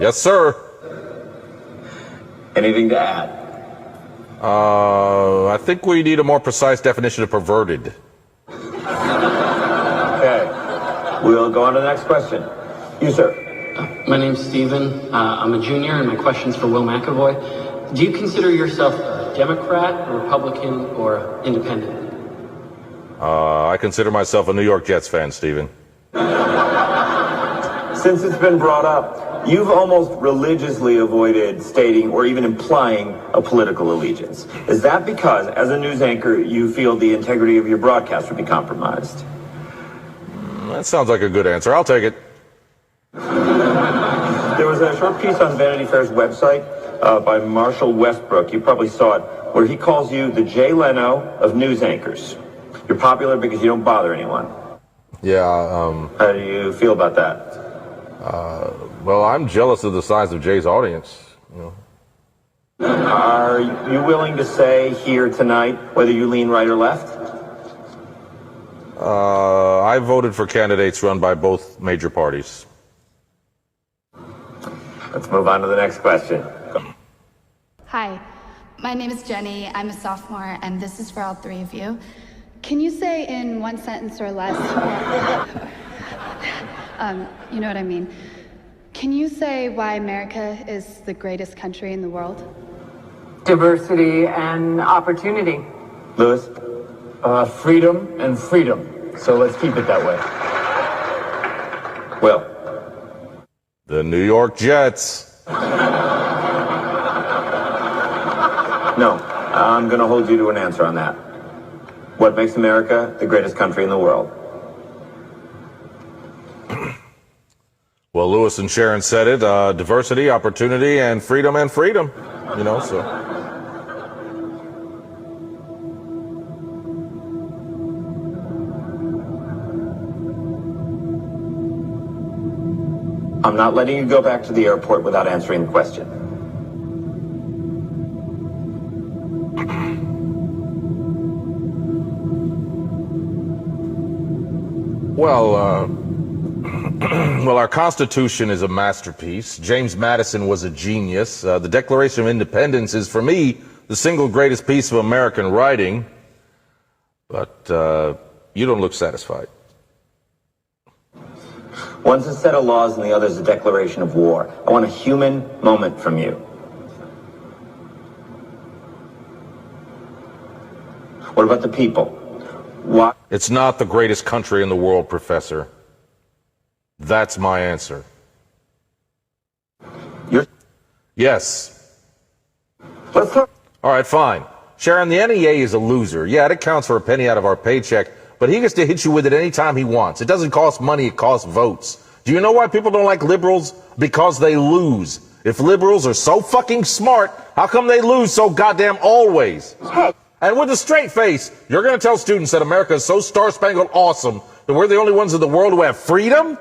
Yes, sir. Anything to add? I think we need a more precise definition of perverted. Okay. We'll go on to the next question. You, sir. My name's Steven. I'm a junior, and my question's for Will McAvoy. Do you consider yourself a Democrat, Republican, or independent? I consider myself a New York Jets fan, Steven. Since it's been brought up, you've almost religiously avoided stating or even implying a political allegiance. Is that because, as a news anchor, you feel the integrity of your broadcast would be compromised? That sounds like a good answer. I'll take it. There was a short piece on Vanity Fair's website by Marshall Westbrook, you probably saw it, where he calls you the Jay Leno of news anchors. You're popular because you don't bother anyone. Yeah, How do you feel about that? well, I'm jealous of the size of Jay's audience. You know. Are you willing to say here tonight whether you lean right or left? I voted for candidates run by both major parties. Let's move on to the next question. Hi, my name is Jenny. I'm a sophomore, and this is for all three of you. Can you say in one sentence or less, you know what I mean? Can you say why America is the greatest country in the world? Diversity and opportunity. Lewis? Freedom and freedom. So let's keep it that way. Will? The New York Jets. No, I'm going to hold you to an answer on that. What makes America the greatest country in the world? Well, Lewis and Sharon said it, diversity, opportunity, and freedom, you know, so. I'm not letting you go back to the airport without answering the question. Well, well, our Constitution is a masterpiece. James Madison was a genius. The Declaration of Independence is, for me, the single greatest piece of American writing. But you don't look satisfied. One's a set of laws and the other's a declaration of war. I want a human moment from you. What about the people? Why? It's not the greatest country in the world, Professor. That's my answer. Yes. Let's talk. All right, fine. Sharon, the NEA is a loser. Yeah, it counts for a penny out of our paycheck, but he gets to hit you with it anytime he wants. It doesn't cost money, it costs votes. Do you know why people don't like liberals? Because they lose. If liberals are so fucking smart, how come they lose so goddamn always? And with a straight face, you're going to tell students that America is so star-spangled awesome that we're the only ones in the world who have freedom?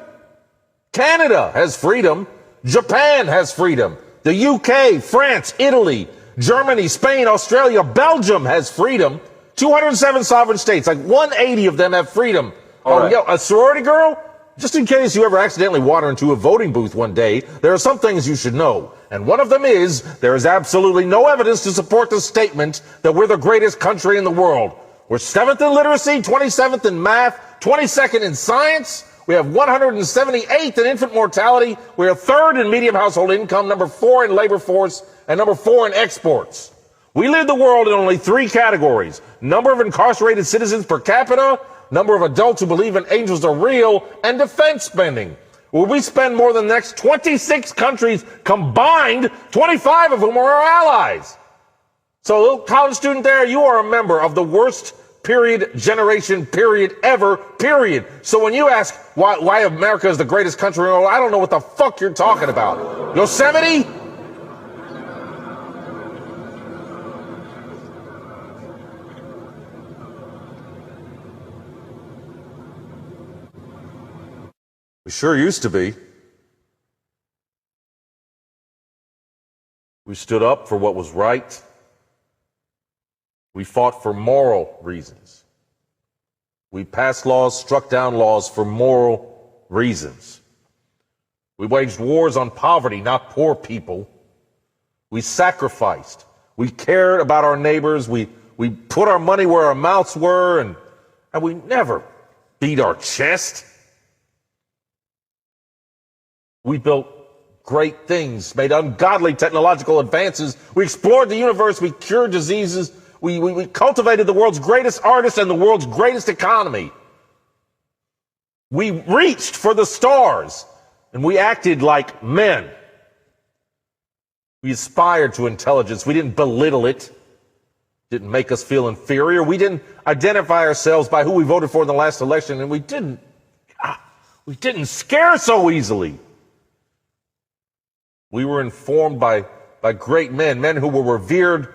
Canada has freedom. Japan has freedom. The UK, France, Italy, Germany, Spain, Australia, Belgium has freedom. 207 sovereign states, like 180 of them have freedom. Right. Yo, a sorority girl? Just in case you ever accidentally wander into a voting booth one day, there are some things you should know. And one of them is, there is absolutely no evidence to support the statement that we're the greatest country in the world. We're 7th in literacy, 27th in math, 22nd in science. We have 178th in infant mortality. We are 3rd in medium household income, number 4 in labor force, and number 4 in exports. We lead the world in only 3 categories: number of incarcerated citizens per capita, number of adults who believe in angels are real, and defense spending, where we spend more than the next 26 countries combined, 25 of whom are our allies. So, little college student there, you are a member of the worst generation ever. So when you ask why America is the greatest country in the world, I don't know what the fuck you're talking about. Yosemite? We sure used to be. We stood up for what was right. We fought for moral reasons. We passed laws, struck down laws for moral reasons. We waged wars on poverty, not poor people. We sacrificed. We cared about our neighbors. We put our money where our mouths were, and we never beat our chest. We built great things, made ungodly technological advances. We explored the universe. We cured diseases. We cultivated the world's greatest artists and the world's greatest economy. We reached for the stars, and we acted like men. We aspired to intelligence. We didn't belittle it. Didn't make us feel inferior. We didn't identify ourselves by who we voted for in the last election, and we didn't scare so easily. We were informed by great men who were revered.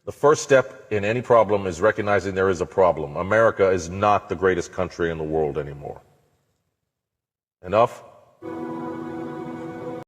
The first step in any problem is recognizing there is a problem. America is not the greatest country in the world anymore. Enough?